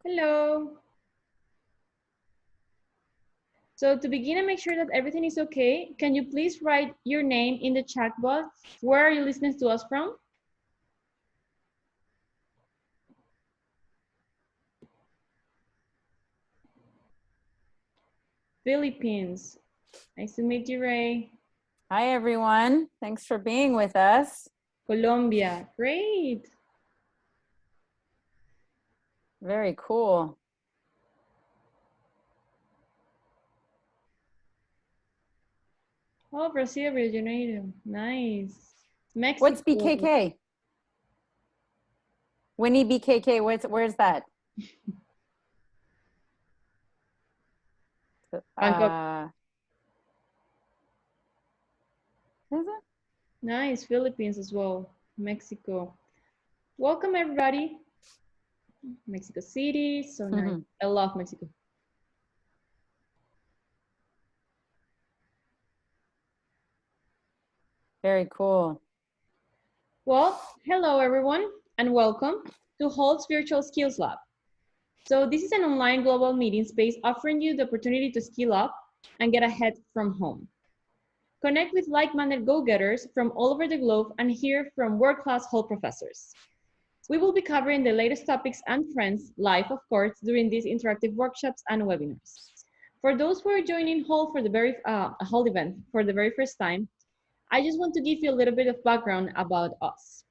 Hello. So to begin and make sure that everything is okay, can you please write your name in the chat box? Where are you listening to us from? Philippines. Nice to meet you, Ray. Hi, everyone. Thanks for being with us. Colombia. Great. Very cool. Oh, Brazil, Rio de Janeiro. Nice. Mexico. What's BKK? Winnie BKK, where's that? Bangkok. Is it? Nice. Philippines as well. Mexico. Welcome, everybody. Mexico City. So nice. I love Mexico. Very cool. Well, hello everyone, and welcome to Hult's Virtual Skills Lab. So this is an online global meeting space offering you the opportunity to skill up and get ahead from home. Connect with like-minded go-getters from all over the globe and hear from world-class Hult professors. We will be covering the latest topics and trends live, of course, during these interactive workshops and webinars. For those who are joining Hult for the Hult event for the very first time, I just want to give you a little bit of background about us.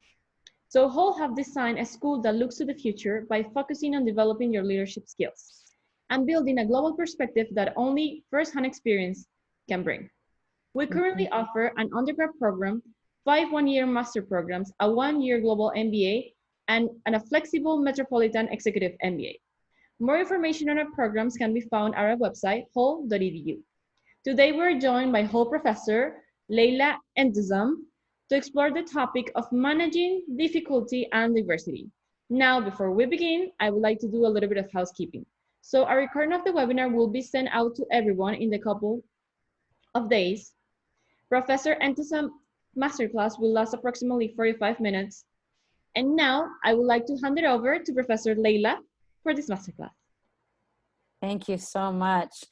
So Hult have designed a school that looks to the future by focusing on developing your leadership skills and building a global perspective that only first-hand experience can bring. We currently offer an undergrad program, 5 one-year master programs, a 1-year global MBA, and a flexible metropolitan executive MBA. More information on our programs can be found at our website, hult.edu. Today we're joined by Hult Professor Leila Entezam to explore the topic of managing difficulty and diversity. Now, before we begin, I would like to do a little bit of housekeeping. So a recording of the webinar will be sent out to everyone in the couple of days. Professor Entezam masterclass will last approximately 45 minutes. And now I would like to hand it over to Professor Leila for this masterclass. Thank you so much.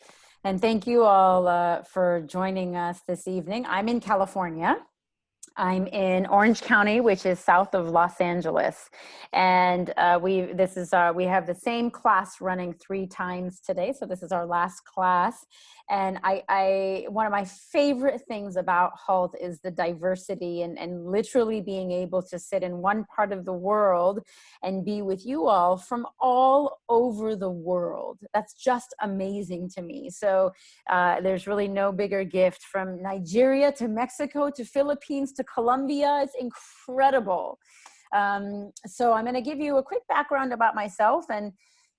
And thank you all for joining us this evening. I'm in California. I'm in Orange County, which is south of Los Angeles. And we have the same class running 3 times today. So this is our last class. And one of my favorite things about Hult is the diversity and literally being able to sit in one part of the world and be with you all from all over the world. That's just amazing to me. So there's really no bigger gift, from Nigeria to Mexico to Philippines to Colombia. It's incredible. So I'm going to give you a quick background about myself, and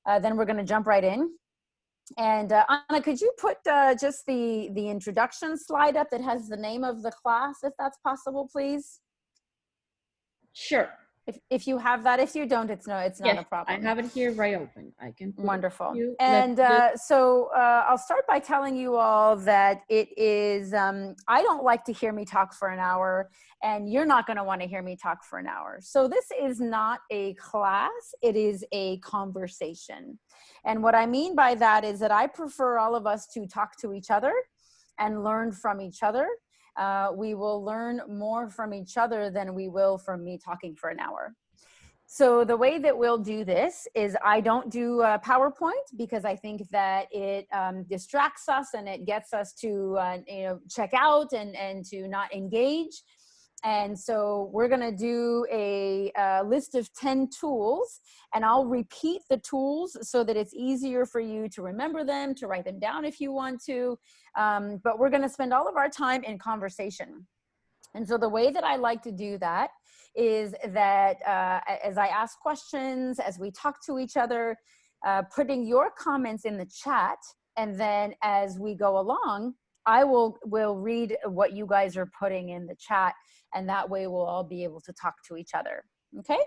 then we're going to jump right in. And Anna, could you put just the introduction slide up that has the name of the class, if that's possible, please? Sure. If you have that. If you don't, it's not a problem. I have it here right open. I can put wonderful. And so I'll start by telling you all that it is, I don't like to hear me talk for an hour, and you're not going to want to hear me talk for an hour. So this is not a class, it is a conversation. And what I mean by that is that I prefer all of us to talk to each other and learn from each other. We will learn more from each other than we will from me talking for an hour. So the way that we'll do this is I don't do PowerPoint, because I think that it distracts us and it gets us to check out and to not engage. And so we're going to do a list of 10 tools, and I'll repeat the tools so that it's easier for you to remember them, to write them down if you want to. But we're going to spend all of our time in conversation. And so the way that I like to do that is that as I ask questions, as we talk to each other, putting your comments in the chat, and then as we go along, I will read what you guys are putting in the chat, and that way we'll all be able to talk to each other. Okay?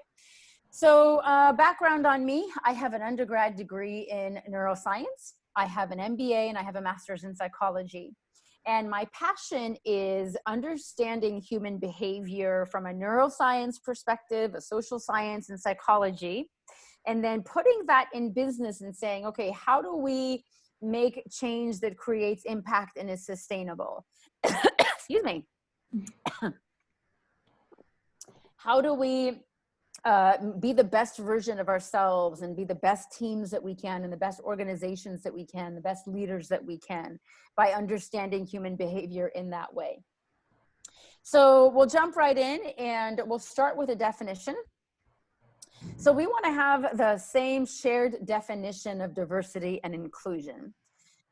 So background on me: I have an undergrad degree in neuroscience. I have an MBA, and I have a master's in psychology. And my passion is understanding human behavior from a neuroscience perspective, a social science, and psychology. and then putting that in business and saying, okay, how do we make change that creates impact and is sustainable? Excuse me. How do we be the best version of ourselves and be the best teams that we can and the best organizations that we can, the best leaders that we can, by understanding human behavior in that way? So we'll jump right in and we'll start with a definition. So we want to have the same shared definition of diversity and inclusion.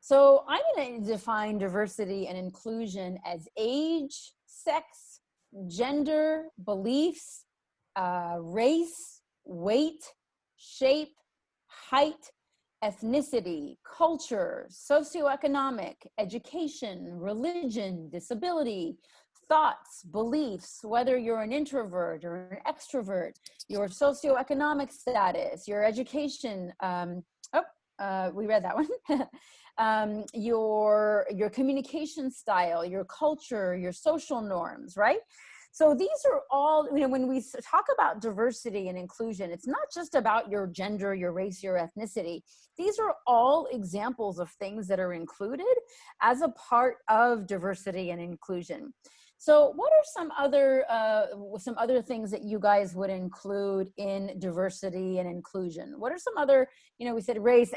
So I'm going to define diversity and inclusion as age, sex, gender, beliefs, race, weight, shape, height, ethnicity, culture, socioeconomic, education, religion, disability, thoughts, beliefs, whether you're an introvert or an extrovert, your socioeconomic status, your education, we read that one. Your communication style, your culture, your social norms, right? So these are all, you know, when we talk about diversity and inclusion, it's not just about your gender, your race, your ethnicity. These are all examples of things that are included as a part of diversity and inclusion. So what are some other things that you guys would include in diversity and inclusion? What are some other, you know, we said race,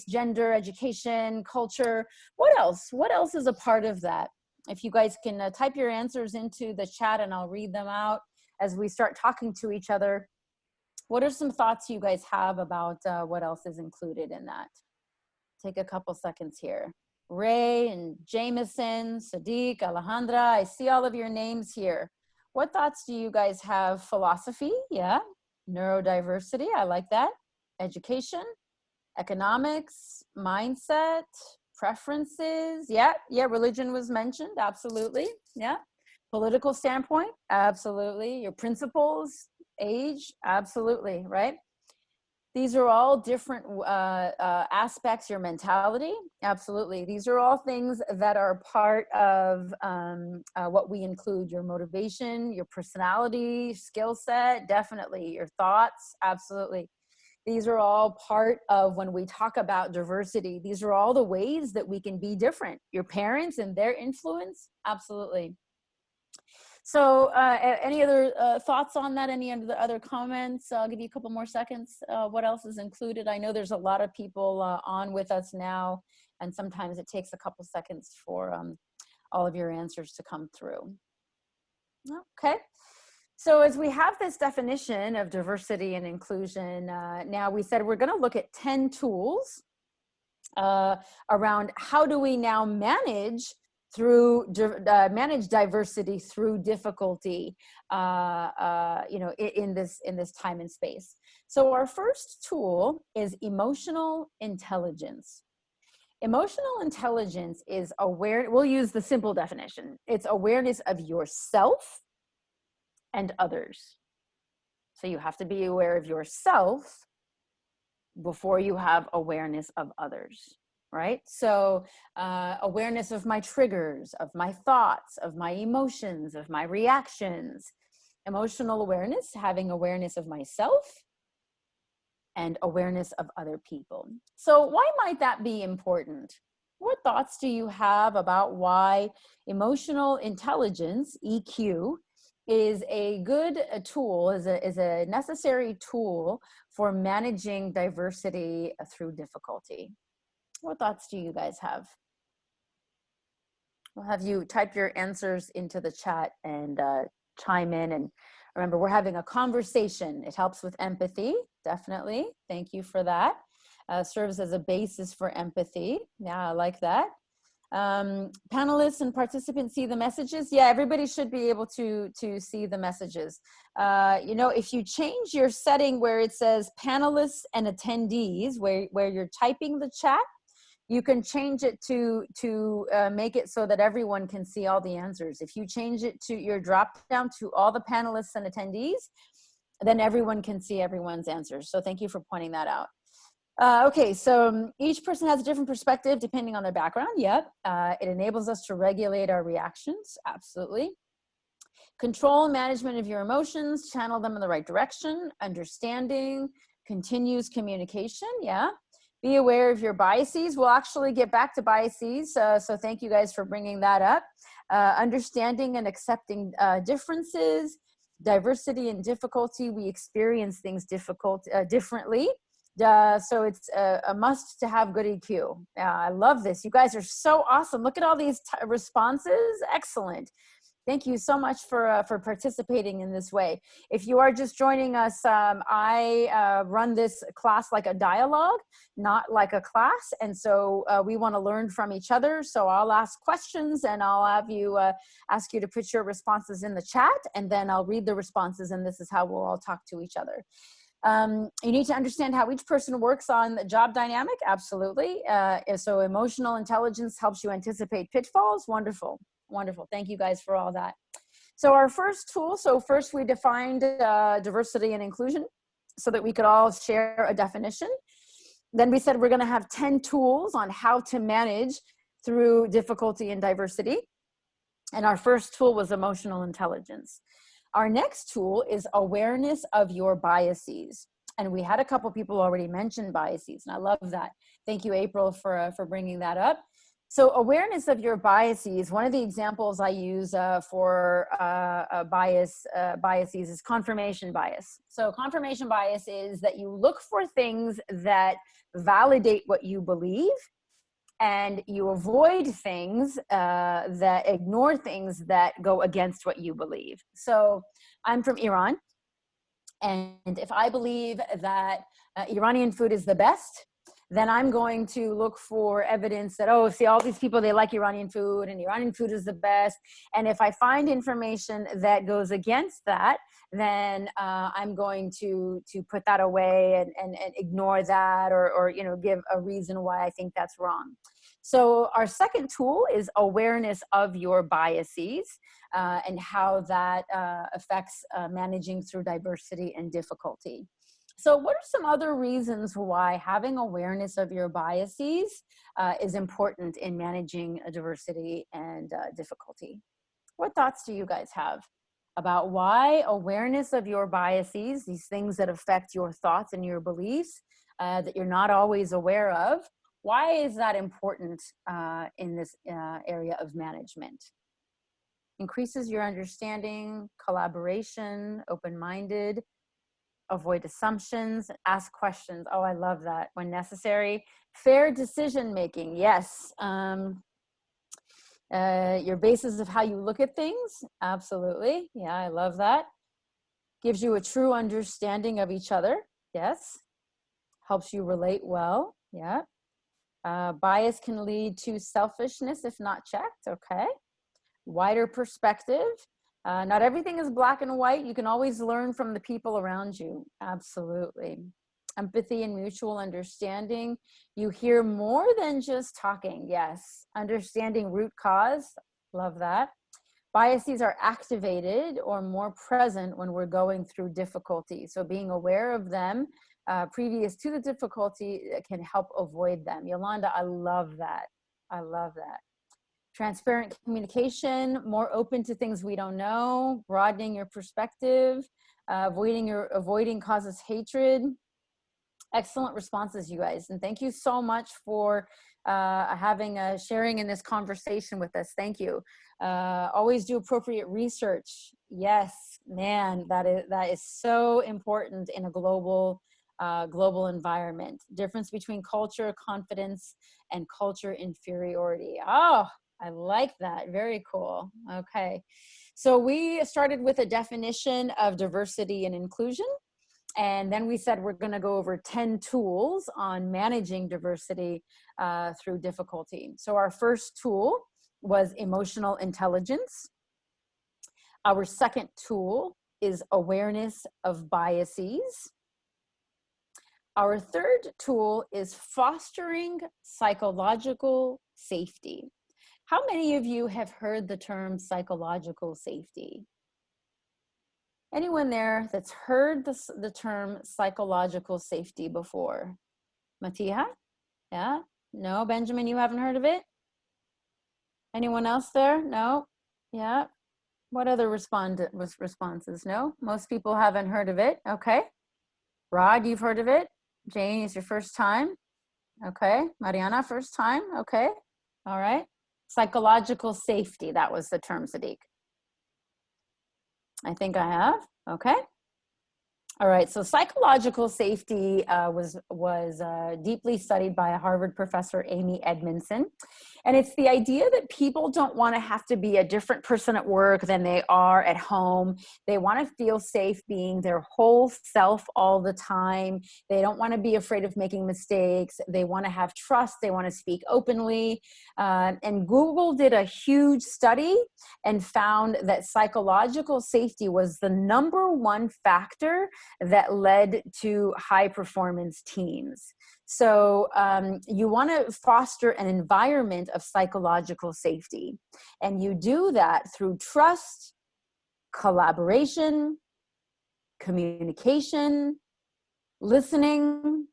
gender, education, culture. What else? What else is a part of that? If you guys can type your answers into the chat and I'll read them out as we start talking to each other. What are some thoughts you guys have about what else is included in that? Take a couple seconds here. Ray and Jameson, Sadiq, Alejandra, I see all of your names here. What thoughts do you guys have? Philosophy, yeah. Neurodiversity, I like that. Education, economics, mindset, preferences, yeah. Religion was mentioned, absolutely, yeah. Political standpoint, absolutely. Your principles, age, absolutely, right? These are all different aspects, your mentality, absolutely. These are all things that are part of what we include, your motivation, your personality, skill set, definitely, your thoughts, absolutely. These are all part of when we talk about diversity. These are all the ways that we can be different. Your parents and their influence, absolutely. So any other thoughts on that? Any other comments? I'll give you a couple more seconds. What else is included? I know there's a lot of people on with us now, and sometimes it takes a couple seconds for all of your answers to come through. Okay. So as we have this definition of diversity and inclusion, now we said we're going to look at 10 tools around how do we now manage diversity through difficulty, you know, in this time and space. So our first tool is emotional intelligence. Emotional intelligence is aware. We'll use the simple definition. It's awareness of yourself and others. So you have to be aware of yourself before you have awareness of others, right? So awareness of my triggers, of my thoughts, of my emotions, of my reactions. Emotional awareness, having awareness of myself and awareness of other people. So why might that be important? What thoughts do you have about why emotional intelligence, EQ, is a good tool, is a necessary tool for managing diversity through difficulty? What thoughts do you guys have? We'll have you type your answers into the chat and chime in. And remember, we're having a conversation. It helps with empathy, definitely. Thank you for that. Serves as a basis for empathy. Yeah, I like that. Panelists and participants see the messages. Yeah, everybody should be able to see the messages. You know, if you change your setting where it says panelists and attendees, where you're typing the chat, you can change it to make it so that everyone can see all the answers. If you change it to your drop down to all the panelists and attendees, then everyone can see everyone's answers. So thank you for pointing that out. Okay, so each person has a different perspective depending on their background. Yep, it enables us to regulate our reactions. Absolutely. Control management of your emotions, channel them in the right direction, understanding, Continues communication, yeah. Be aware of your biases. We'll actually get back to biases, so thank you guys for bringing that up. Understanding and accepting differences, diversity and difficulty. We experience things differently. So it's a must to have good EQ. I love this. You guys are so awesome. Look at all these responses. Excellent. Thank you so much for participating in this way. If you are just joining us, I run this class like a dialogue, not like a class. And so we want to learn from each other. So I'll ask questions and I'll have you ask you to put your responses in the chat, and then I'll read the responses, and this is how we'll all talk to each other. You need to understand how each person works on the job dynamic. Absolutely. So emotional intelligence helps you anticipate pitfalls. Wonderful. Wonderful. Thank you guys for all that. So our first tool, so first we defined diversity and inclusion so that we could all share a definition. Then we said we're going to have 10 tools on how to manage through difficulty and diversity. And our first tool was emotional intelligence. Our next tool is awareness of your biases. And we had a couple people already mention biases, and I love that. Thank you, April, for bringing that up. So awareness of your biases, one of the examples I use for biases is confirmation bias. So confirmation bias is that you look for things that validate what you believe, and you avoid things that ignore things that go against what you believe. So I'm from Iran, and if I believe that Iranian food is the best, then I'm going to look for evidence that, oh, see, all these people, they like Iranian food and Iranian food is the best. And if I find information that goes against that, then I'm going to put that away and ignore that, or you know, give a reason why I think that's wrong. So our second tool is awareness of your biases and how that affects managing through diversity and difficulty. So what are some other reasons why having awareness of your biases is important in managing diversity and difficulty? What thoughts do you guys have about why awareness of your biases, these things that affect your thoughts and your beliefs that you're not always aware of, why is that important in this area of management? Increases your understanding, collaboration, open-minded, avoid assumptions, ask questions. Oh, I love that. When necessary, fair decision making. Yes. Your basis of how you look at things. Absolutely. Yeah, I love that. Gives you a true understanding of each other. Yes. Helps you relate well. Yeah. Bias can lead to selfishness if not checked. Okay. Wider perspective. Not everything is black and white. You can always learn from the people around you. Absolutely. Empathy and mutual understanding. You hear more than just talking. Yes. Understanding root cause. Love that. Biases are activated or more present when we're going through difficulty. So being aware of them previous to the difficulty can help avoid them. Yolanda, I love that. I love that. Transparent communication, more open to things we don't know, broadening your perspective, avoiding causes hatred. Excellent responses, you guys. And thank you so much for sharing in this conversation with us. Thank you. Always do appropriate research. Yes, man, that is so important in a global environment. Difference between culture confidence and culture inferiority. Oh, I like that. Very cool. Okay. So we started with a definition of diversity and inclusion. And then we said we're going to go over 10 tools on managing diversity through difficulty. So our first tool was emotional intelligence. Our second tool is awareness of biases. Our third tool is fostering psychological safety. How many of you have heard the term psychological safety? Anyone there that's heard the term psychological safety before? Matiha? Yeah? No? Benjamin, you haven't heard of it? Anyone else there? No? Yeah? What other responses? No? Most people haven't heard of it. Okay. Rod, you've heard of it? Jane, it's your first time? Okay. Mariana, first time? Okay. All right. Psychological safety, that was the term, Sadiq. I think I have. Okay. All right, so psychological safety was deeply studied by a Harvard professor, Amy Edmondson. And it's the idea that people don't want to have to be a different person at work than they are at home. They want to feel safe being their whole self all the time. They don't want to be afraid of making mistakes. They want to have trust. They want to speak openly. And Google did a huge study and found that psychological safety was the #1 factor that led to high performance teams. So you want to foster an environment of psychological safety. And you do that through trust, collaboration, communication, listening.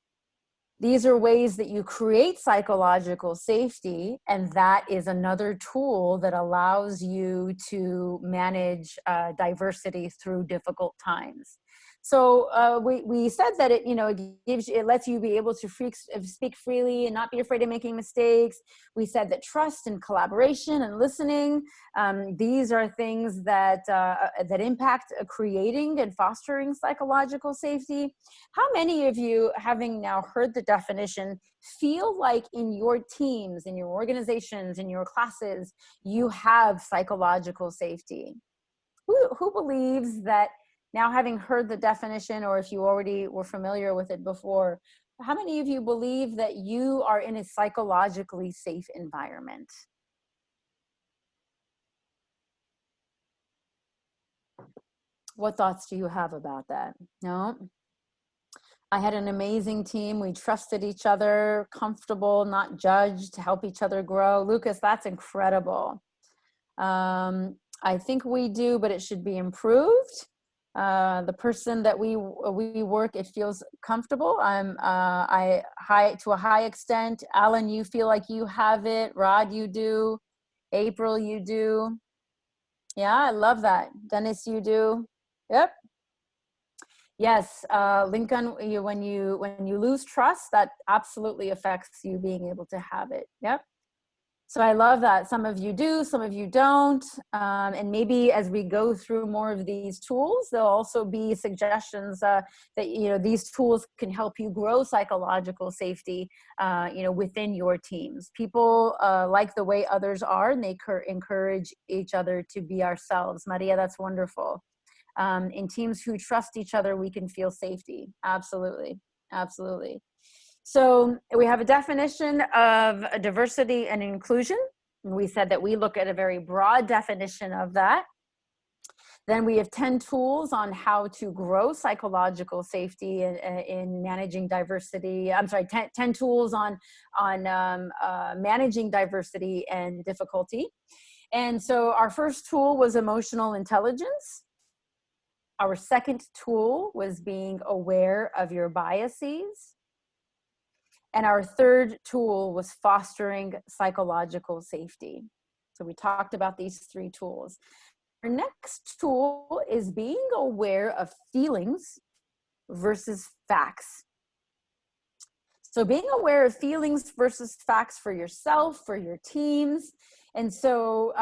These are ways that you create psychological safety, and that is another tool that allows you to manage diversity through difficult times. So we said that it lets you be able to speak freely and not be afraid of making mistakes. We said that trust and collaboration and listening, these are things that impact creating and fostering psychological safety. How many of you, having now heard the definition, feel like in your teams, in your organizations, in your classes, you have psychological safety? Who believes that now, having heard the definition, or if you already were familiar with it before, how many of you believe that you are in a psychologically safe environment? What thoughts do you have about that? No? I had an amazing team. We trusted each other, comfortable, not judged, to help each other grow. Lucas, that's incredible. I think we do, but it should be improved. The person that we work, it feels comfortable. To a high extent. Alan, you feel like you have it. Rod, you do. April, you do. Yeah, I love that. Dennis, you do. Yep. Yes, Lincoln, when you lose trust, that absolutely affects you being able to have it. Yep. So I love that. Some of you do, some of you don't. And maybe as we go through more of these tools, there'll also be suggestions that, these tools can help you grow psychological safety, within your teams. People like the way others are, and they encourage each other to be ourselves. Maria, that's wonderful. In teams who trust each other, we can feel safety. Absolutely. Absolutely. So we have a definition of diversity and inclusion. We said that we look at a very broad definition of that. Then we have 10 tools on how to grow psychological safety in managing diversity. I'm sorry, 10 tools on managing diversity and difficulty. And so our first tool was emotional intelligence. Our second tool was being aware of your biases. And our third tool was fostering psychological safety. So we talked about these 3 tools. Our next tool is being aware of feelings versus facts. So being aware of feelings versus facts for yourself, for your teams. And so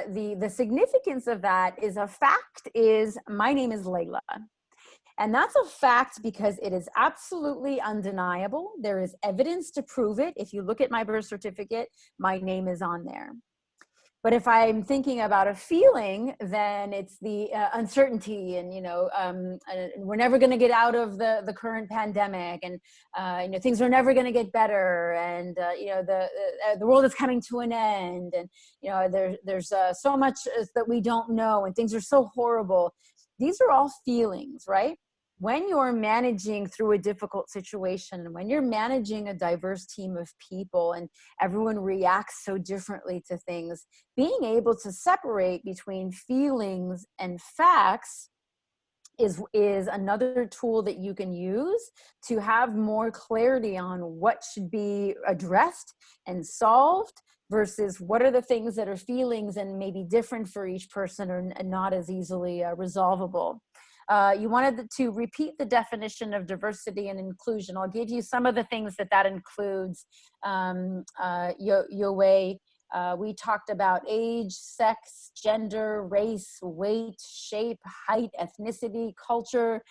the significance of that is, a fact is, my name is Leila. And that's a fact because it is absolutely undeniable. There is evidence to prove it. If you look at my birth certificate, my name is on there. But if I'm thinking about a feeling, then it's the uncertainty, and we're never going to get out of the current pandemic, and things are never going to get better, and the world is coming to an end, and there's so much that we don't know, and things are so horrible. These are all feelings, right? When you're managing through a difficult situation, when you're managing a diverse team of people and everyone reacts so differently to things, being able to separate between feelings and facts is another tool that you can use to have more clarity on what should be addressed and solved versus what are the things that are feelings and maybe different for each person or not as easily resolvable. You wanted to repeat the definition of diversity and inclusion. I'll give you some of the things that includes. Yowei, we talked about age, sex, gender, race, weight, shape, height, ethnicity, culture,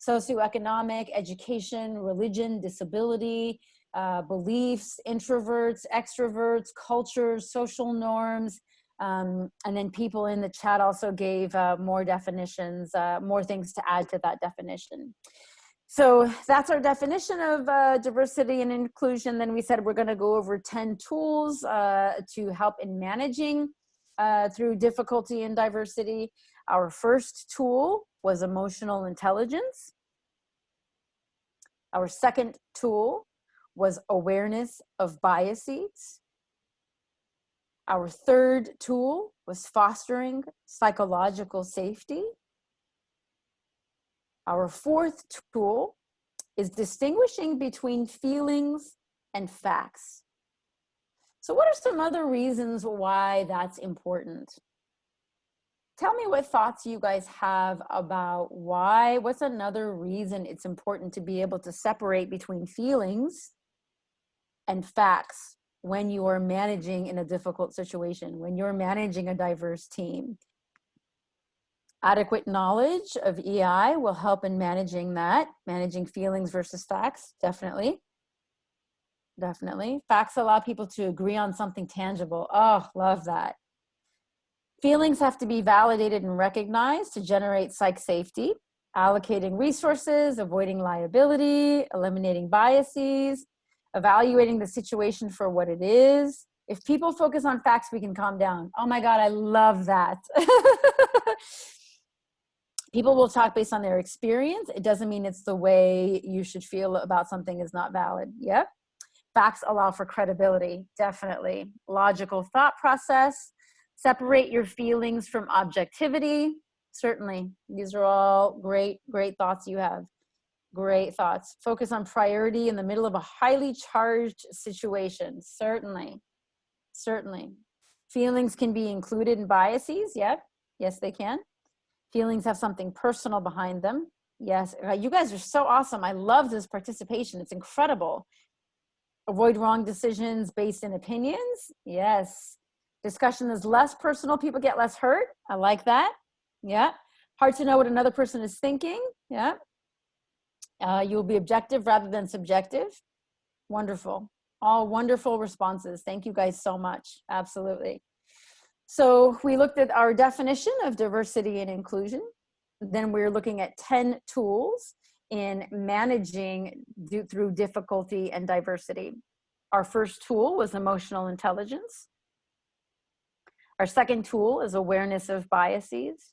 socioeconomic, education, religion, disability, beliefs, introverts, extroverts, cultures, social norms. And then people in the chat also gave more definitions, more things to add to that definition. So that's our definition of diversity and inclusion. Then we said we're going to go over 10 tools to help in managing through difficulty and diversity. Our first tool was emotional intelligence. Our second tool was awareness of biases. Our third tool was fostering psychological safety. Our fourth tool is distinguishing between feelings and facts. So what are some other reasons why that's important? Tell me what thoughts you guys have about what's another reason it's important to be able to separate between feelings and facts when you are managing in a difficult situation, when you're managing a diverse team. Adequate knowledge of EI will help in managing that, managing feelings versus facts, definitely. Definitely. Facts allow people to agree on something tangible. Oh, love that. Feelings have to be validated and recognized to generate psych safety, allocating resources, avoiding liability, eliminating biases, evaluating the situation for what it is. If people focus on facts, we can calm down. Oh my God, I love that. People will talk based on their experience. It doesn't mean it's the way you should feel about something is not valid. Yep. Facts allow for credibility, definitely. Logical thought process. Separate your feelings from objectivity. Certainly. These are all great thoughts you have. Great thoughts. Focus on priority in the middle of a highly charged situation. Certainly. Feelings can be included in biases. Yep. Yes, they can. Feelings have something personal behind them. Yes. You guys are so awesome. I love this participation. It's incredible. Avoid wrong decisions based in opinions. Yes. Discussion is less personal. People get less hurt. I like that. Yeah. Hard to know what another person is thinking. Yeah. You'll be objective rather than subjective. Wonderful. All wonderful responses. Thank you guys so much. Absolutely. So we looked at our definition of diversity and inclusion. Then we're looking at 10 tools in managing through difficulty and diversity. Our first tool was emotional intelligence. Our second tool is awareness of biases.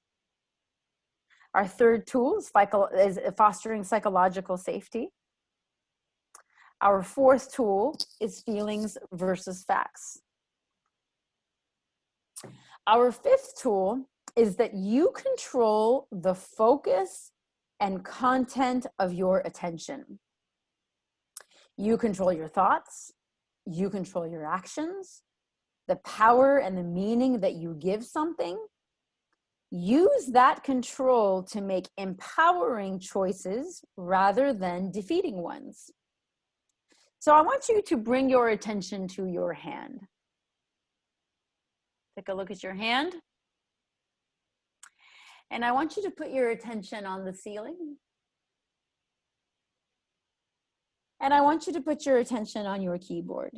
Our third tool is fostering psychological safety. Our fourth tool is feelings versus facts. Our fifth tool is that you control the focus and content of your attention. You control your thoughts. You control your actions, the power and the meaning that you give something. Use that control to make empowering choices rather than defeating ones. So I want you to bring your attention to your hand. Take a look at your hand. And I want you to put your attention on the ceiling. And I want you to put your attention on your keyboard.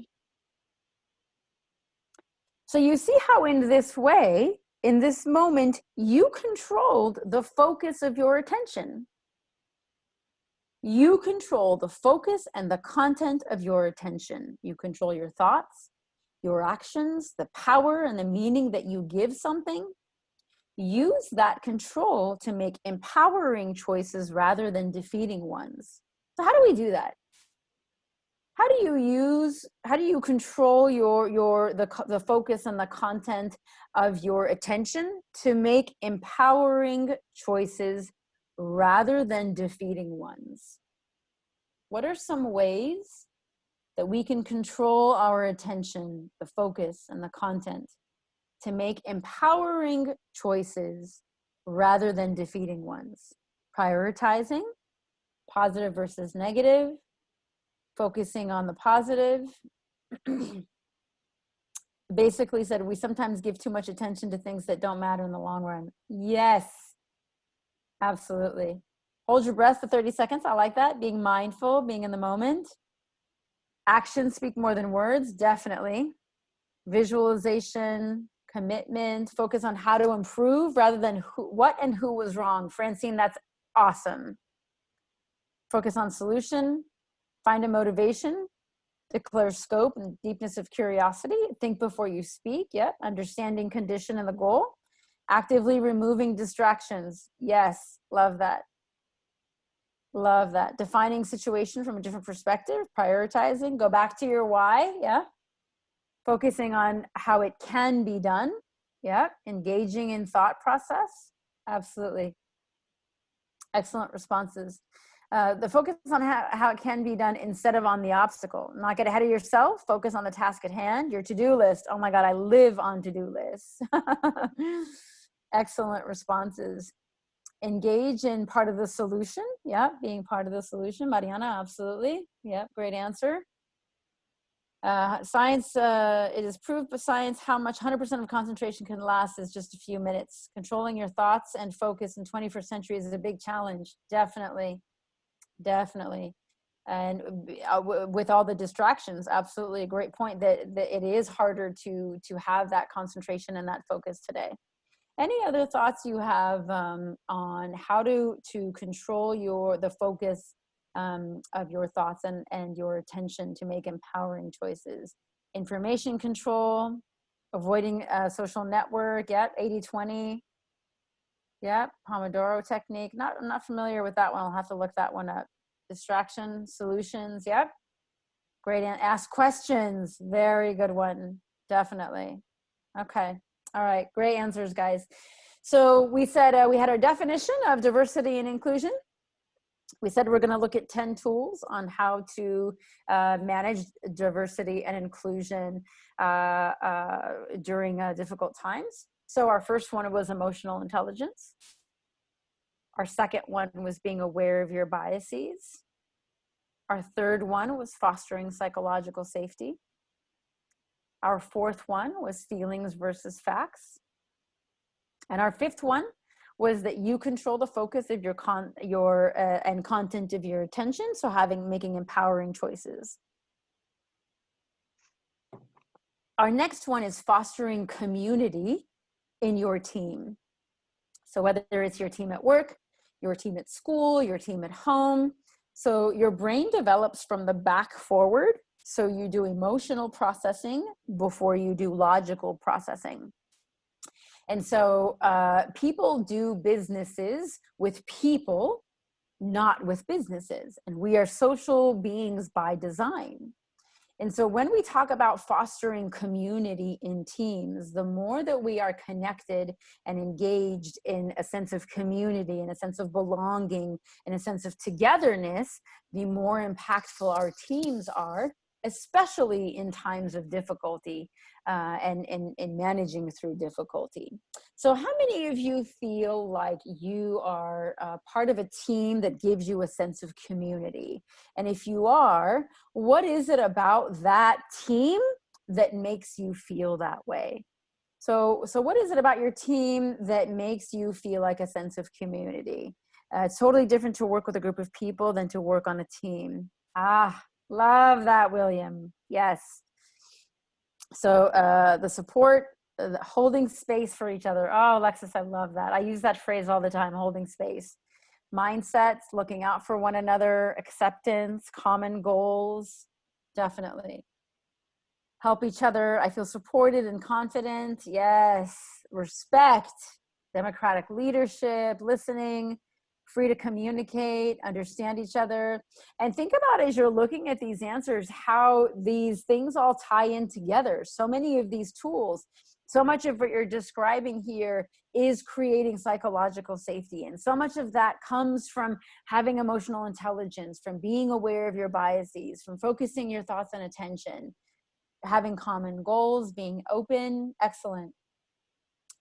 So you see how in this way, in this moment, you controlled the focus of your attention. You control the focus and the content of your attention. You control your thoughts, your actions, the power and the meaning that you give something. Use that control to make empowering choices rather than defeating ones. So how do we do that? How do you control the focus and the content of your attention to make empowering choices rather than defeating ones? What are some ways that we can control our attention, the focus and the content to make empowering choices rather than defeating ones? prioritizing, positive versus negative, focusing on the positive. Basically said, we sometimes give too much attention to things that don't matter in the long run. Yes, absolutely. Hold your breath for 30 seconds. I like that. Being mindful, being in the moment. Actions speak more than words, definitely. Visualization, commitment, focus on how to improve rather than what and who was wrong. Francine, that's awesome. Focus on solution, find a motivation, declare scope and deepness of curiosity, think before you speak, understanding condition and the goal, actively removing distractions. Yes, love that. Love that. Defining situation from a different perspective, prioritizing, go back to your why, focusing on how it can be done, engaging in thought process, absolutely. Excellent responses. The focus on how it can be done instead of on the obstacle. Not get ahead of yourself, focus on the task at hand, your to-do list. Oh my God, I live on to-do lists. Excellent responses. Engage in part of the solution. Being part of the solution. Mariana, absolutely. Great answer. Science, it is proved by science how much 100% of concentration can last is just a few minutes. Controlling your thoughts and focus in 21st century is a big challenge. Definitely. And with all the distractions, absolutely a great point that it is harder to have that concentration and that focus today. Any other thoughts you have on how to control the focus of your thoughts and your attention to make empowering choices? Information control, avoiding a social network, 80-20. Pomodoro technique. I'm not familiar with that one. I'll have to look that one up. Distraction, solutions, Great. Ask questions. Very good one. Definitely. Okay. All right. Great answers, guys. So we said we had our definition of diversity and inclusion. We said we're going to look at 10 tools on how to manage diversity and inclusion during difficult times. So our first one was emotional intelligence. Our second one was being aware of your biases. Our third one was fostering psychological safety. Our fourth one was feelings versus facts. And our fifth one was that you control the focus of and content of your attention. So making empowering choices. Our next one is fostering community in your team. So whether it's your team at work, your team at school, your team at home. So your brain develops from the back forward. So you do emotional processing before you do logical processing. And so people do businesses with people, not with businesses. And we are social beings by design. And so when we talk about fostering community in teams, the more that we are connected and engaged in a sense of community, in a sense of belonging, in a sense of togetherness, the more impactful our teams are, especially in times of difficulty and managing through difficulty. So how many of you feel like you are part of a team that gives you a sense of community? And if you are, what is it about that team that makes you feel that way? So what is it about your team that makes you feel like a sense of community? It's totally different to work with a group of people than to work on a team. Love that, William. Yes. So the support, holding space for each other. Oh, Alexis, I love that. I use that phrase all the time, holding space. Mindsets, looking out for one another, acceptance, common goals, definitely. Help each other. I feel supported and confident. Yes. Respect, democratic leadership, listening, free to communicate, understand each other. And think about, as you're looking at these answers, how these things all tie in together. So many of these tools, so much of what you're describing here is creating psychological safety. And so much of that comes from having emotional intelligence, from being aware of your biases, from focusing your thoughts and attention, having common goals, being open. Excellent.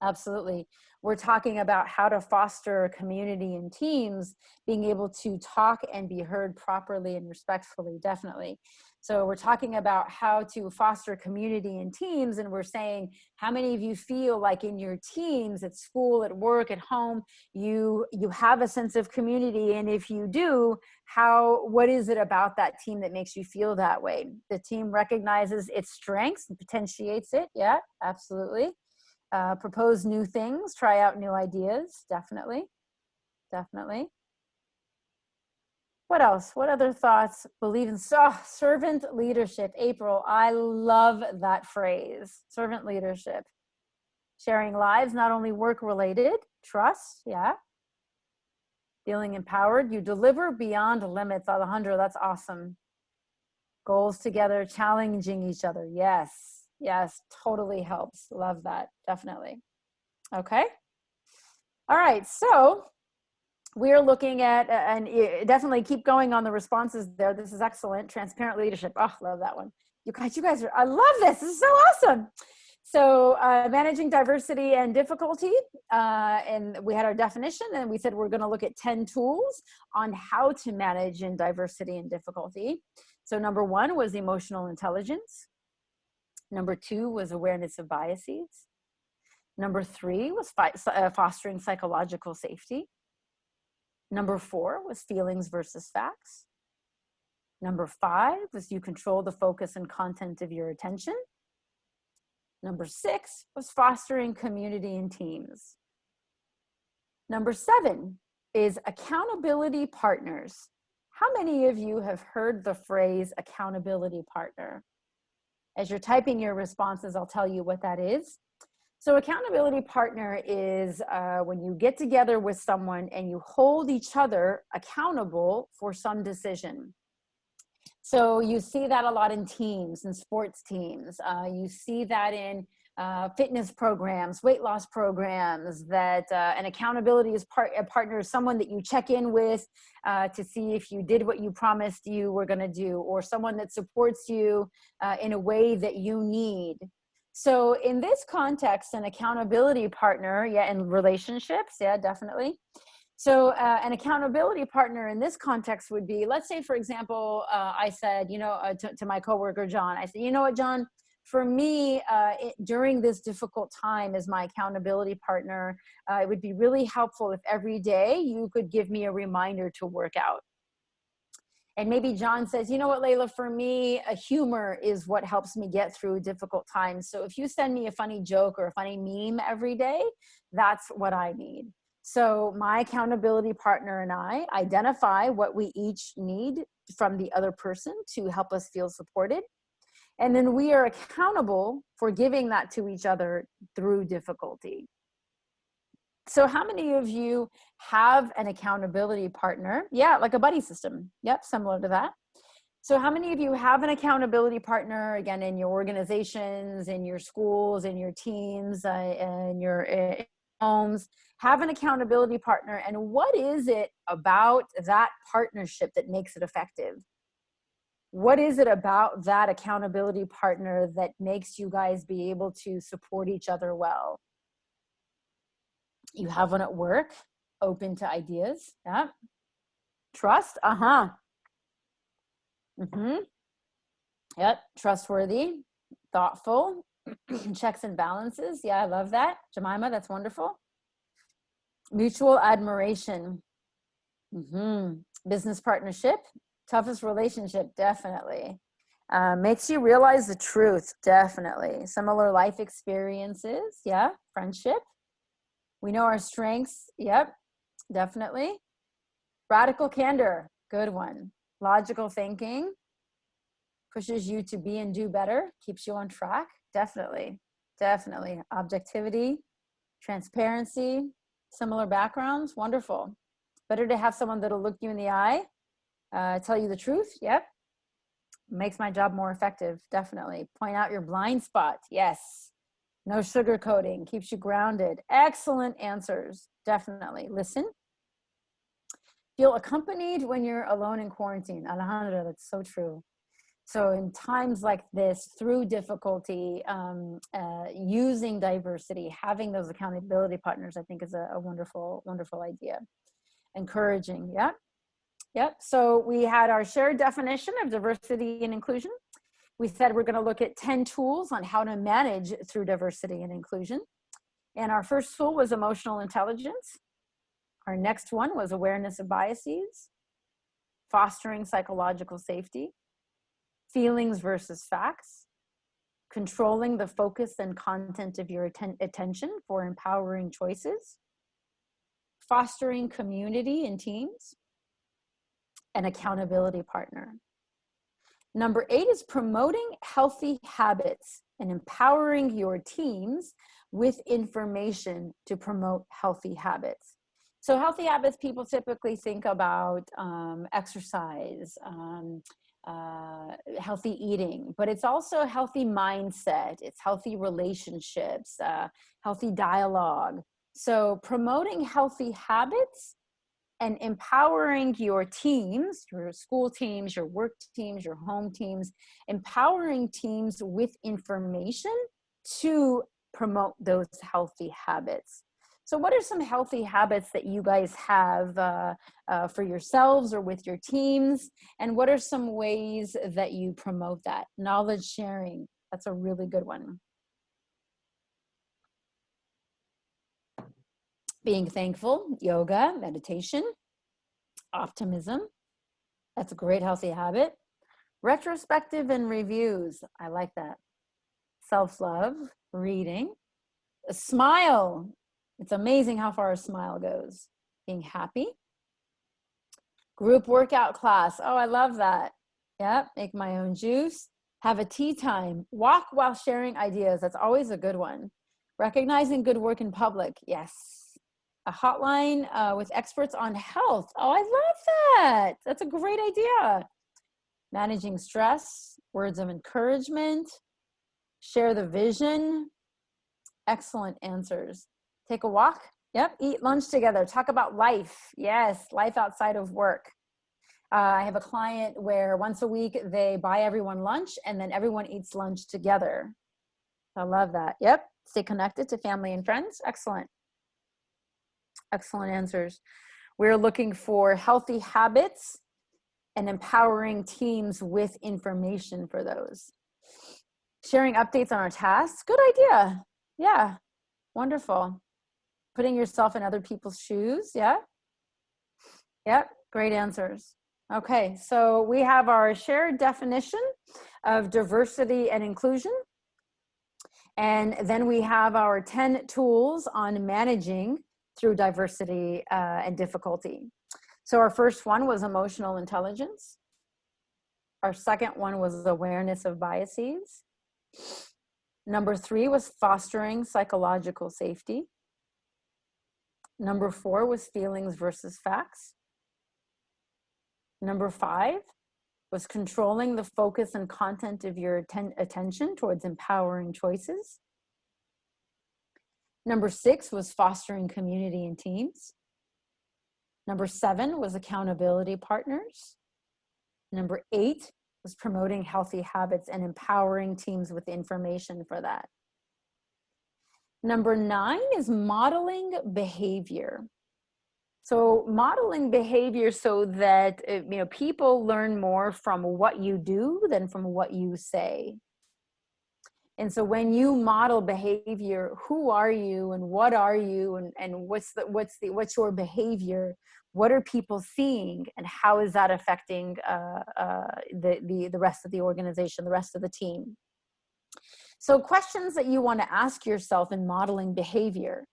Absolutely. We're talking about how to foster community and teams, being able to talk and be heard properly and respectfully, definitely. So we're talking about how to foster community and teams, and we're saying, how many of you feel like in your teams, at school, at work, at home, you have a sense of community? And if you do, what is it about that team that makes you feel that way? The team recognizes its strengths and potentiates it. Yeah, absolutely. Propose new things, try out new ideas. Definitely. Definitely. What else? What other thoughts? Believe in servant leadership. April, I love that phrase. Servant leadership. Sharing lives, not only work related, trust. Yeah. Feeling empowered. You deliver beyond limits. Alejandro, that's awesome. Goals together, challenging each other. Yes. Yes. Totally helps. Love that. Definitely. Okay. All right. So we're looking at, and definitely keep going on the responses there. This is excellent. Transparent leadership. Oh, love that one. You guys are, I love this. This is so awesome. So managing diversity and difficulty. And we had our definition, and we said we're going to look at 10 tools on how to manage in diversity and difficulty. So number 1 was emotional intelligence. Number 2 was awareness of biases. Number 3 was fostering psychological safety. Number 4 was feelings versus facts. Number 5 was you control the focus and content of your attention. Number 6 was fostering community and teams. Number 7 is accountability partners. How many of you have heard the phrase accountability partner? As you're typing your responses, I'll tell you what that is. So accountability partner is when you get together with someone and you hold each other accountable for some decision. So you see that a lot in teams and sports teams. You see that in fitness programs, weight loss programs, that an accountability is a partner is someone that you check in with to see if you did what you promised you were going to do, or someone that supports you in a way that you need. So in this context, an accountability partner, yeah, in relationships, yeah, definitely. So an accountability partner in this context would be, let's say, for example, I said, to my coworker, John, I said, you know what, John, for me, during this difficult time as my accountability partner, it would be really helpful if every day you could give me a reminder to work out. And maybe John says, you know what, Leila, for me, humor is what helps me get through difficult times. So if you send me a funny joke or a funny meme every day, that's what I need. So my accountability partner and I identify what we each need from the other person to help us feel supported. And then we are accountable for giving that to each other through difficulty. So how many of you have an accountability partner? Yeah, like a buddy system. Yep, similar to that. So how many of you have an accountability partner, again, in your organizations, in your schools, in your teams, in your homes, have an accountability partner? And what is it about that partnership that makes it effective? What is it about that accountability partner that makes you guys be able to support each other well? You have one at work, open to ideas. Yeah. Trust. Yep. Trustworthy, thoughtful, checks and balances. Yeah, I love that. Jemima, that's wonderful. Mutual admiration. Business partnership. Toughest relationship, definitely. Makes you realize the truth, definitely. Similar life experiences. Yeah. Friendship. We know our strengths. Yep, definitely. Radical candor, good one. Logical thinking pushes you to be and do better, keeps you on track. Definitely, definitely. Objectivity, transparency, similar backgrounds, wonderful. Better to have someone that'll look you in the eye, tell you the truth. Yep. Makes my job more effective, definitely. Point out your blind spot. Yes. No sugarcoating, keeps you grounded. Excellent answers, definitely. Listen. Feel accompanied when you're alone in quarantine. Alejandra, that's so true. So in times like this, through difficulty, using diversity, having those accountability partners, I think is a wonderful, wonderful idea. Encouraging, yeah. Yep. So we had our shared definition of diversity and inclusion. We said we're going to look at 10 tools on how to manage through diversity and inclusion. And our first tool was emotional intelligence. Our next one was awareness of biases, fostering psychological safety, feelings versus facts, controlling the focus and content of your attention for empowering choices, fostering community in teams, and accountability partner. Number 8 is promoting healthy habits and empowering your teams with information to promote healthy habits. So healthy habits, people typically think about exercise, healthy eating, but it's also a healthy mindset, it's healthy relationships, healthy dialogue. So promoting healthy habits and empowering your teams, your school teams, your work teams, your home teams, empowering teams with information to promote those healthy habits. So what are some healthy habits that you guys have for yourselves or with your teams? And what are some ways that you promote that? Knowledge sharing, that's a really good one. Being thankful, yoga, meditation, optimism, that's a great healthy habit. Retrospective and reviews, I like that. Self-love, reading, a smile. It's amazing how far a smile goes. Being happy. Group workout class. Oh, I love that. Yeah, make my own juice. Have a tea time. Walk while sharing ideas. That's always a good one. Recognizing good work in public. Yes. A hotline with experts on health. Oh, I love that. That's a great idea. Managing stress. Words of encouragement. Share the vision. Excellent answers. Take a walk. Yep. Eat lunch together. Talk about life. Yes. Life outside of work. I have a client where once a week they buy everyone lunch and then everyone eats lunch together. I love that. Yep. Stay connected to family and friends. Excellent. Excellent answers. We're looking for healthy habits and empowering teams with information for those. Sharing updates on our tasks. Good idea. Yeah. Wonderful. Putting yourself in other people's shoes. Yeah. Yep. Great answers. Okay. So we have our shared definition of diversity and inclusion. And then we have our 10 tools on managing through diversity and difficulty. So our first one was emotional intelligence. Our second one was awareness of biases. Number 3 was fostering psychological safety. Number 4 was feelings versus facts. Number 5 was controlling the focus and content of your attention towards empowering choices. Number 6 was fostering community and teams. Number 7 was accountability partners. Number 8 was promoting healthy habits and empowering teams with information for that. Number 9 is modeling behavior. So modeling behavior so that people learn more from what you do than from what you say. And so when you model behavior, who are you and what are you and what's your behavior? What are people seeing and how is that affecting the rest of the organization, the rest of the team? So questions that you want to ask yourself in modeling behavior.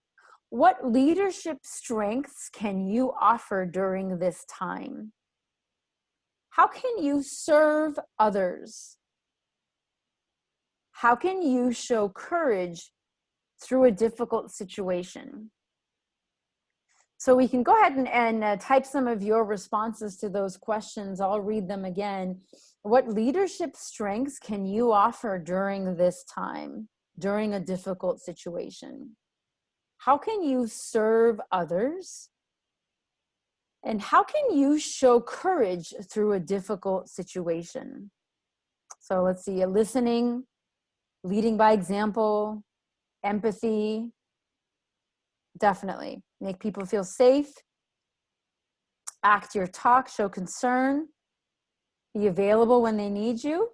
What leadership strengths can you offer during this time? How can you serve others? How can you show courage through a difficult situation? So we can go ahead and type some of your responses to those questions. I'll read them again. What leadership strengths can you offer during this time, during a difficult situation? How can you serve others? And how can you show courage through a difficult situation? So let's see, listening, leading by example, empathy, definitely. Make people feel safe, act your talk, show concern, be available when they need you,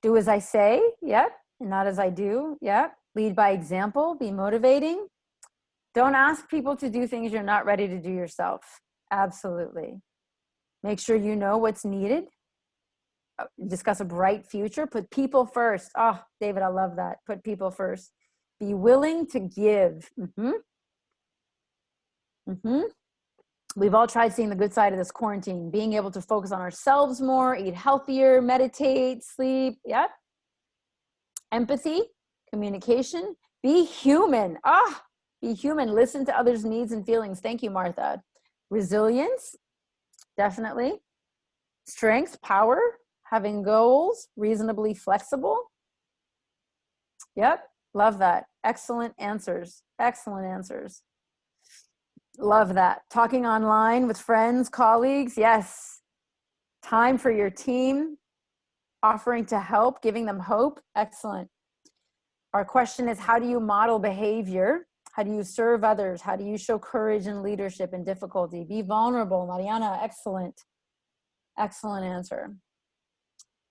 do as I say, yep, and not as I do, yep. Lead by example, be motivating. Don't ask people to do things you're not ready to do yourself. Absolutely. Make sure you know what's needed. Discuss a bright future. Put people first. Oh, David, I love that. Put people first. Be willing to give. We've all tried seeing the good side of this quarantine, being able to focus on ourselves more, eat healthier, meditate, sleep. Yep. Empathy, communication, be human. Be human. Listen to others' needs and feelings. Thank you, Martha. Resilience, definitely. Strength, power, having goals, reasonably flexible. Yep, love that. Excellent answers. Excellent answers. Love that. Talking online with friends, colleagues. Yes. Time for your team. Offering to help, giving them hope. Excellent. Our question is, how do you model behavior? How do you serve others? How do you show courage and leadership in difficulty? Be vulnerable. Mariana, excellent. Excellent answer.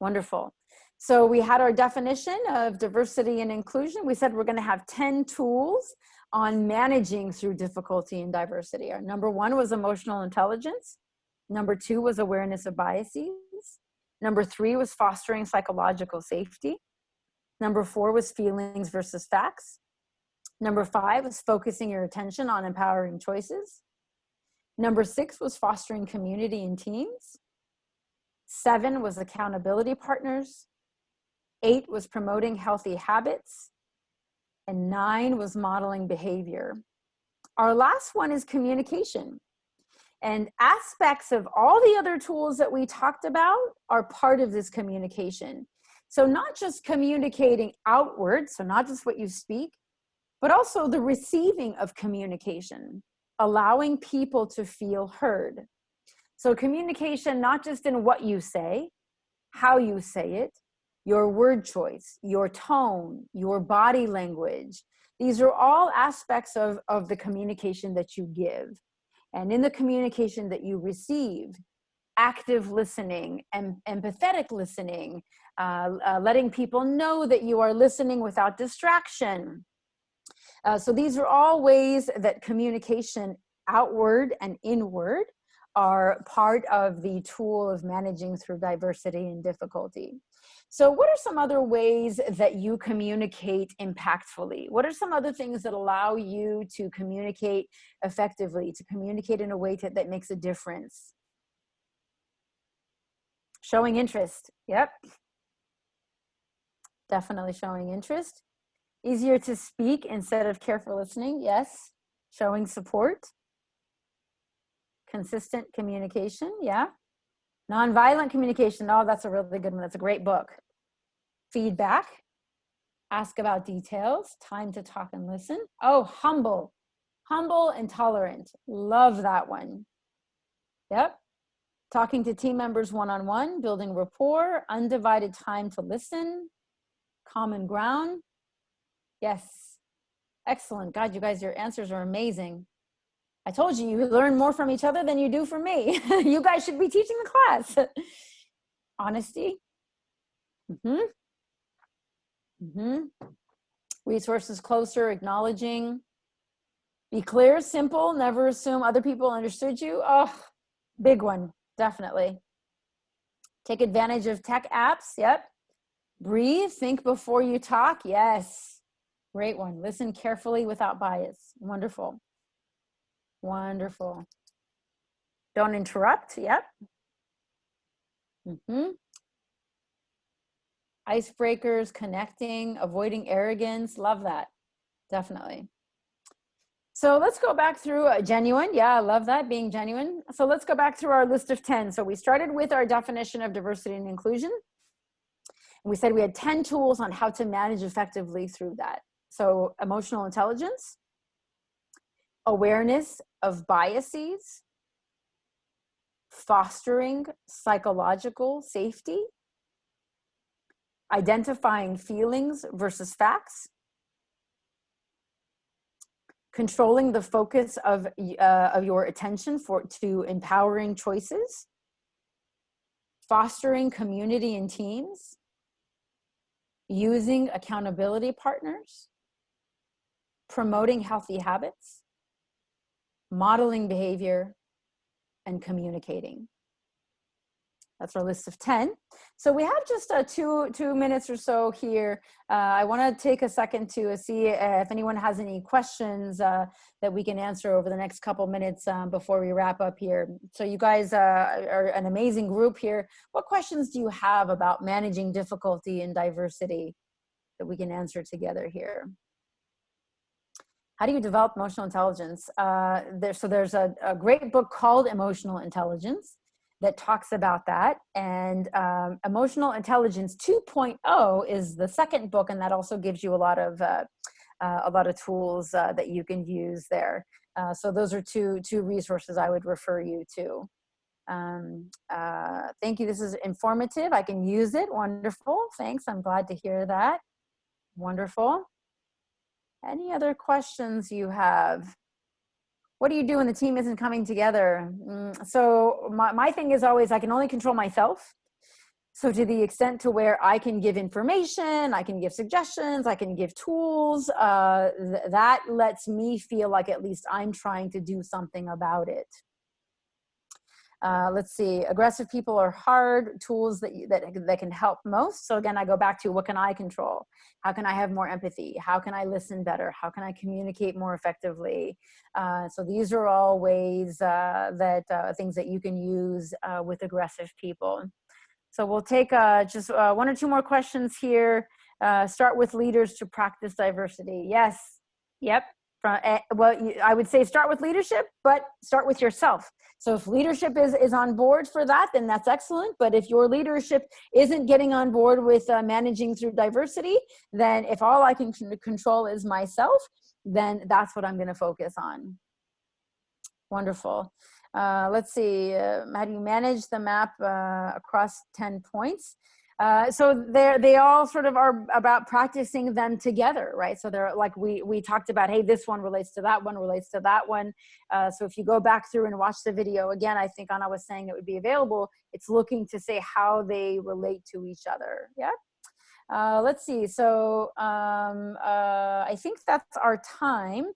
Wonderful. So we had our definition of diversity and inclusion. We said we're going to have 10 tools on managing through difficulty and diversity. Our number 1 was emotional intelligence. Number 2 was awareness of biases. Number 3 was fostering psychological safety. Number 4 was feelings versus facts. Number 5 was focusing your attention on empowering choices. Number 6 was fostering community and teams. 7 was accountability partners. 8 was promoting healthy habits. And 9 was modeling behavior. Our last one is communication. And aspects of all the other tools that we talked about are part of this communication. So not just communicating outward, so not just what you speak, but also the receiving of communication, allowing people to feel heard. So communication, not just in what you say, how you say it, your word choice, your tone, your body language. These are all aspects of the communication that you give. And in the communication that you receive, active listening and empathetic listening, letting people know that you are listening without distraction. So these are all ways that communication outward and inward are part of the tool of managing through diversity and difficulty. So what are some other ways that you communicate impactfully? What are some other things that allow you to communicate effectively, to communicate in a way that makes a difference? Showing interest. Yep. Definitely showing interest. Easier to speak instead of careful listening. Yes. Showing support. Consistent communication. Yeah. Nonviolent communication. Oh, that's a really good one. That's a great book. Feedback. Ask about details. Time to talk and listen. Oh, humble. Humble and tolerant. Love that one. Yep. Talking to team members one-on-one, building rapport, undivided time to listen, common ground. Yes. Excellent. God, you guys, your answers are amazing. I told you, you learn more from each other than you do from me. You guys should be teaching the class. Honesty. Resources closer, acknowledging. Be clear, simple, never assume other people understood you. Oh, big one, definitely. Take advantage of tech apps. Yep. Breathe, think before you talk. Yes. Great one. Listen carefully without bias. Wonderful. Wonderful. Don't interrupt. Yep. Icebreakers, connecting, avoiding arrogance. Love that. Definitely. So let's go back through genuine. Yeah, I love that, being genuine. So let's go back through our list of 10. So we started with our definition of diversity and inclusion. And we said we had 10 tools on how to manage effectively through that. So emotional intelligence, awareness of biases, fostering psychological safety, identifying feelings versus facts, controlling the focus of your attention to empowering choices, fostering community and teams, using accountability partners, promoting healthy habits, modeling behavior, and communicating. That's our list of 10. So we have just two minutes or so here. I want to take a second to see if anyone has any questions that we can answer over the next couple minutes before we wrap up here. So you guys are an amazing group here. What questions do you have about managing difficulty and diversity that we can answer together here? How do you develop emotional intelligence? There's a great book called Emotional Intelligence that talks about that, and Emotional Intelligence 2.0 is the second book, and that also gives you a lot of tools that you can use there. So those are two resources I would refer you to. Thank you. This is informative. I can use it. Wonderful. Thanks. I'm glad to hear that. Wonderful. Any other questions you have? What do you do when the team isn't coming together? So my thing is always, I can only control myself. So to the extent to where I can give information, I can give suggestions, I can give tools, that lets me feel like at least I'm trying to do something about it. Let's see, aggressive people are hard, tools that can help most. So again, I go back to what can I control? How can I have more empathy? How can I listen better? How can I communicate more effectively? So these are all ways things that you can use with aggressive people. So we'll take just one or two more questions here. Start with leaders to practice diversity. Yes, yep. Well, I would say start with leadership, but start with yourself. So if leadership is on board for that, then that's excellent. But if your leadership isn't getting on board with managing through diversity, then if all I can control is myself, then that's what I'm going to focus on. Wonderful. Let's see, how do you manage the map across 10 points? So they all sort of are about practicing them together, right? So they're like, we talked about, hey, this one relates to that one, relates to that one. So if you go back through and watch the video again, I think Anna was saying it would be available. It's looking to say how they relate to each other. Yeah. Let's see. So I think that's our time.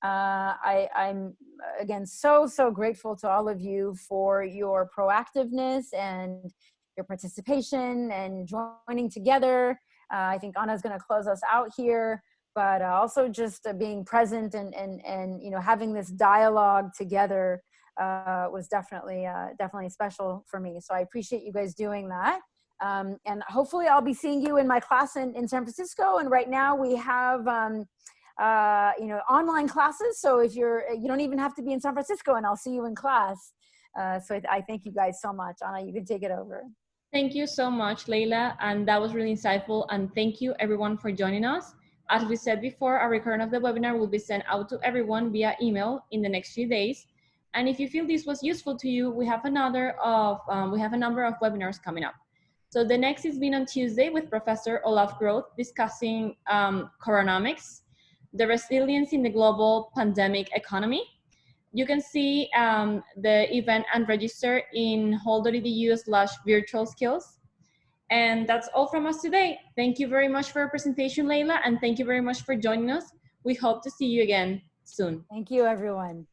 I'm again so grateful to all of you for your proactiveness and your participation and joining together. I think Anna's going to close us out here, but also just being present and you know, having this dialogue together was definitely special for me. So I appreciate you guys doing that. And hopefully I'll be seeing you in my class in San Francisco. And right now we have you know, online classes. So if you don't even have to be in San Francisco, and I'll see you in class. So I thank you guys so much. Anna, you can take it over. Thank you so much, Leila, and that was really insightful, and thank you everyone for joining us. As we said before, a recording of the webinar will be sent out to everyone via email in the next few days. And if you feel this was useful to you, we have a number of webinars coming up. So the next is being on Tuesday with Professor Olaf Groth discussing coronomics, the resilience in the global pandemic economy. You can see the event and register in hult.edu/virtual skills. And that's all from us today. Thank you very much for your presentation, Leila, and thank you very much for joining us. We hope to see you again soon. Thank you, everyone.